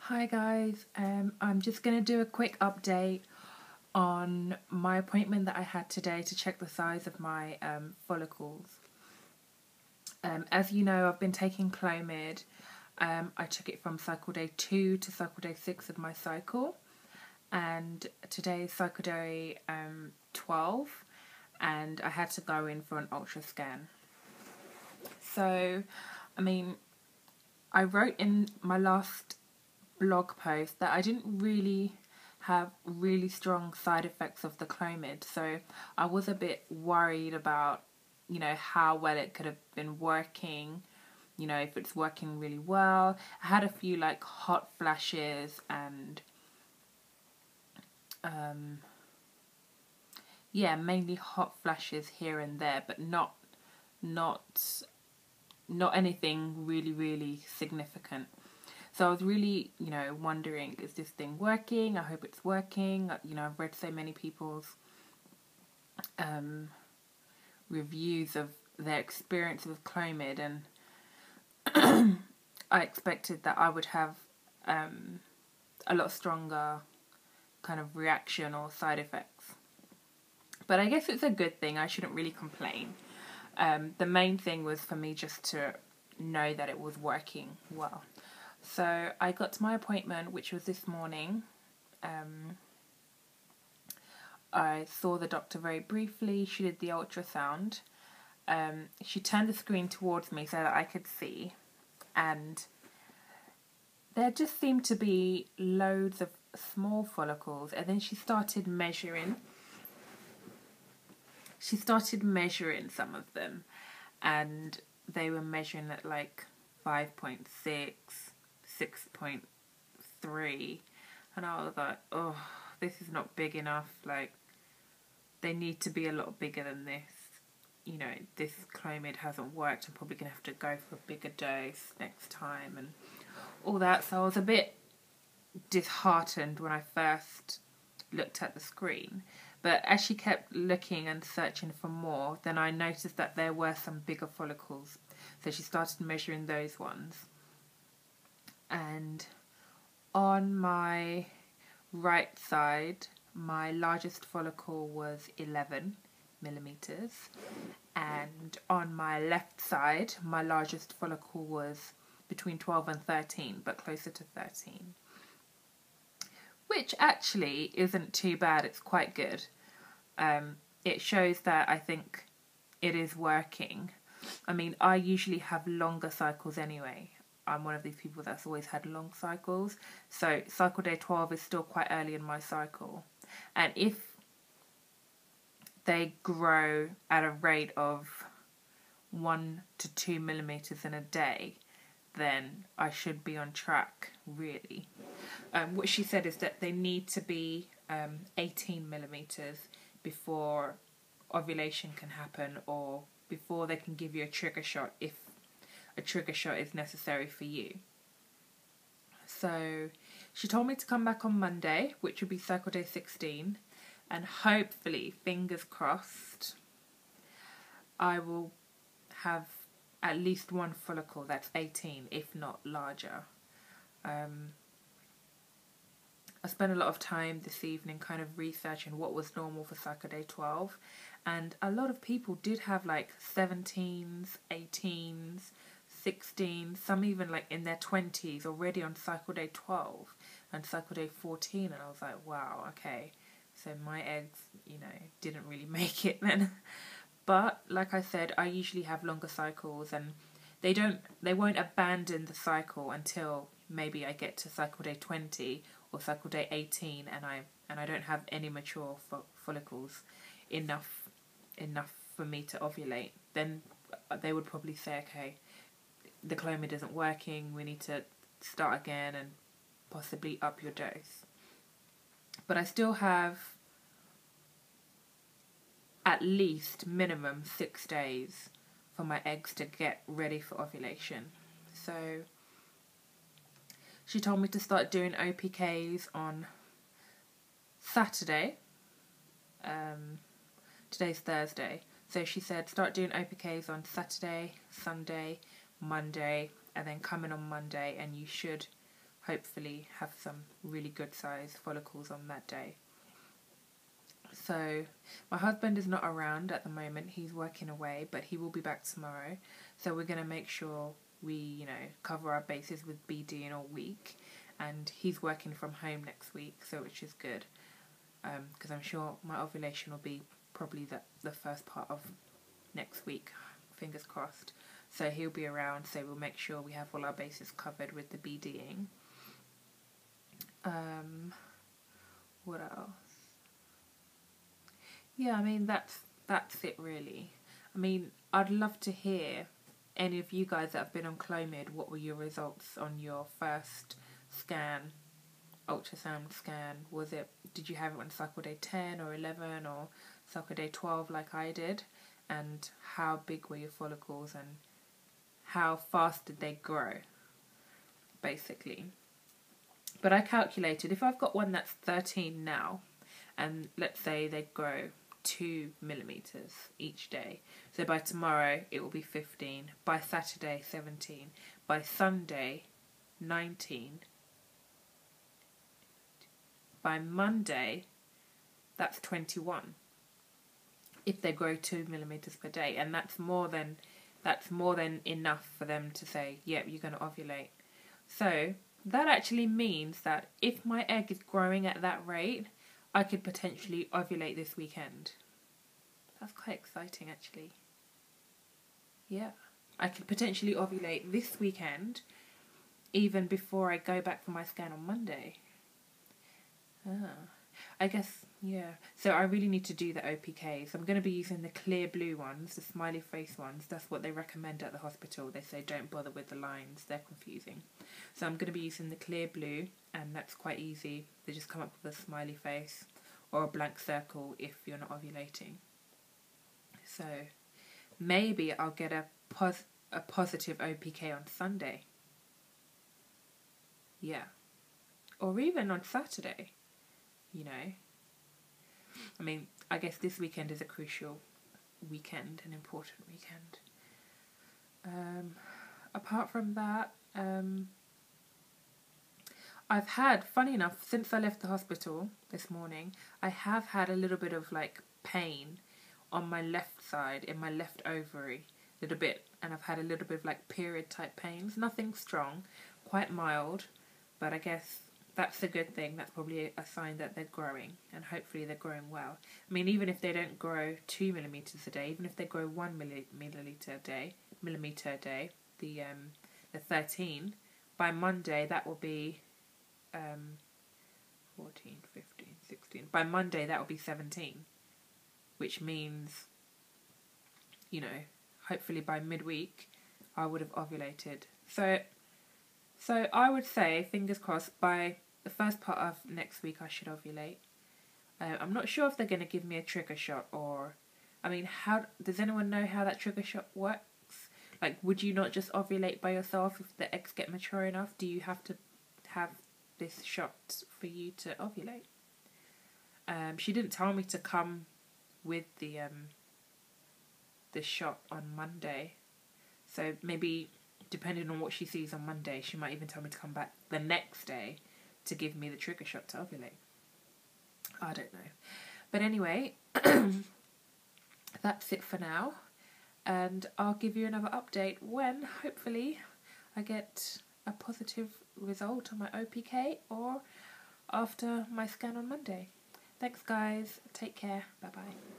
Hi guys, I'm just going to do a quick update on my appointment that I had today to check the size of my follicles. As you know, I've been taking Clomid. I took it from cycle day 2 to cycle day 6 of my cycle, and today is cycle day 12, and I had to go in for an ultra scan. So, I wrote in my last blog post that I didn't really have really strong side effects of the Clomid, so I was a bit worried about, how well it could have been working, if it's working really well. I had a few like hot flashes and mainly hot flashes here and there, but not anything really significant. So I was really, wondering, is this thing working? I hope it's working. I've read so many people's reviews of their experience with Clomid, and I expected that I would have a lot stronger kind of reaction or side effects. But I guess it's a good thing. I shouldn't really complain. The main thing was for me just to know that it was working well. So I got to my appointment, which was this morning. I saw the doctor very briefly. She did the ultrasound. She turned the screen towards me so that I could see. And there just seemed to be loads of small follicles. And then she started measuring. Some of them. And they were measuring at like 5.6, 6.3, and I was like, oh, this is not big enough. Like, they need to be a lot bigger than this. This Clomid hasn't worked. I'm probably gonna have to go for a bigger dose next time and all that. So I was a bit disheartened when I first looked at the screen, but as she kept looking and searching for more, then I noticed that there were some bigger follicles. So she started measuring those ones. And on my right side, my largest follicle was 11 millimeters. And on my left side, my largest follicle was between 12 and 13, but closer to 13. Which actually isn't too bad. It's quite good. It shows that I think it is working. I usually have longer cycles anyway. I'm one of these people that's always had long cycles. So cycle day 12 is still quite early in my cycle. And if they grow at a rate of 1 to 2 millimeters in a day, then I should be on track, really. What she said is that they need to be 18 millimeters before ovulation can happen, or before they can give you a trigger shot if a trigger shot is necessary for you. So she told me to come back on Monday, which would be cycle day 16, and hopefully, fingers crossed, I will have at least one follicle that's 18, if not larger. I spent a lot of time this evening kind of researching what was normal for cycle day 12, and a lot of people did have like 17s, 18s, 16, some even like in their 20s already on cycle day 12 and cycle day 14, and I was like, wow, okay, so my eggs, didn't really make it then. But like I said, I usually have longer cycles, and they won't abandon the cycle until maybe I get to cycle day 20 or cycle day 18, and I don't have any mature follicles enough for me to ovulate. Then they would probably say, okay, the Clomid isn't working, we need to start again and possibly up your dose. But I still have at least minimum 6 days for my eggs to get ready for ovulation. So she told me to start doing OPKs on Saturday. Today's Thursday. So she said start doing OPKs on Saturday, Sunday, Monday, and then come in on Monday, and you should hopefully have some really good size follicles on that day. So my husband is not around at the moment, he's working away, but he will be back tomorrow. So we're going to make sure we, you know, cover our bases with BD all week, and he's working from home next week, so which is good, because I'm sure my ovulation will be probably the first part of next week, fingers crossed. So he'll be around, so we'll make sure we have all our bases covered with the BDing. What else? Yeah, I mean, that's it really. I mean, I'd love to hear any of you guys that have been on Clomid, what were your results on your first scan, ultrasound scan? Did you have it on cycle day 10 or 11 or cycle day 12 like I did? And how big were your follicles and how fast did they grow, basically? But I calculated, if I've got one that's 13 now, and let's say they grow 2 millimeters each day, so by tomorrow it will be 15, by Saturday 17, by Sunday 19, by Monday that's 21, if they grow 2 millimeters per day, and that's more than enough for them to say, yep, you're going to ovulate. So that actually means that if my egg is growing at that rate, I could potentially ovulate this weekend. That's quite exciting, actually. Yeah, I could potentially ovulate this weekend, even before I go back for my scan on Monday. I guess, yeah. So I really need to do the OPK. So I'm going to be using the clear blue ones, the smiley face ones. That's what they recommend at the hospital. They say don't bother with the lines, they're confusing. So I'm going to be using the clear blue, and that's quite easy. They just come up with a smiley face or a blank circle if you're not ovulating. So maybe I'll get a positive OPK on Sunday. Yeah. Or even on Saturday. You know, I mean, I guess this weekend is a crucial weekend, an important weekend. Apart from that, I've had, funny enough, since I left the hospital this morning, I have had a little bit of like pain on my left side, in my left ovary, a little bit, and I've had a little bit of like period type pains, nothing strong, quite mild, but I guess that's a good thing. That's probably a sign that they're growing, and hopefully they're growing well. I mean, even if they don't grow 2 millimeters a day, even if they grow 1 millimeter a day, the 13, by Monday that will be 14, 15, 16. By Monday that will be 17, which means, you know, hopefully by midweek I would have ovulated. So I would say, fingers crossed, by the first part of next week I should ovulate. I'm not sure if they're going to give me a trigger shot, or, I mean, how does anyone know how that trigger shot works? Like, would you not just ovulate by yourself if the eggs get mature enough? Do you have to have this shot for you to ovulate? She didn't tell me to come with the shot on Monday, so maybe depending on what she sees on Monday, she might even tell me to come back the next day to give me the trigger shot to ovulate. I don't know. But anyway, that's it for now. And I'll give you another update when, hopefully, I get a positive result on my OPK or after my scan on Monday. Thanks, guys. Take care. Bye-bye.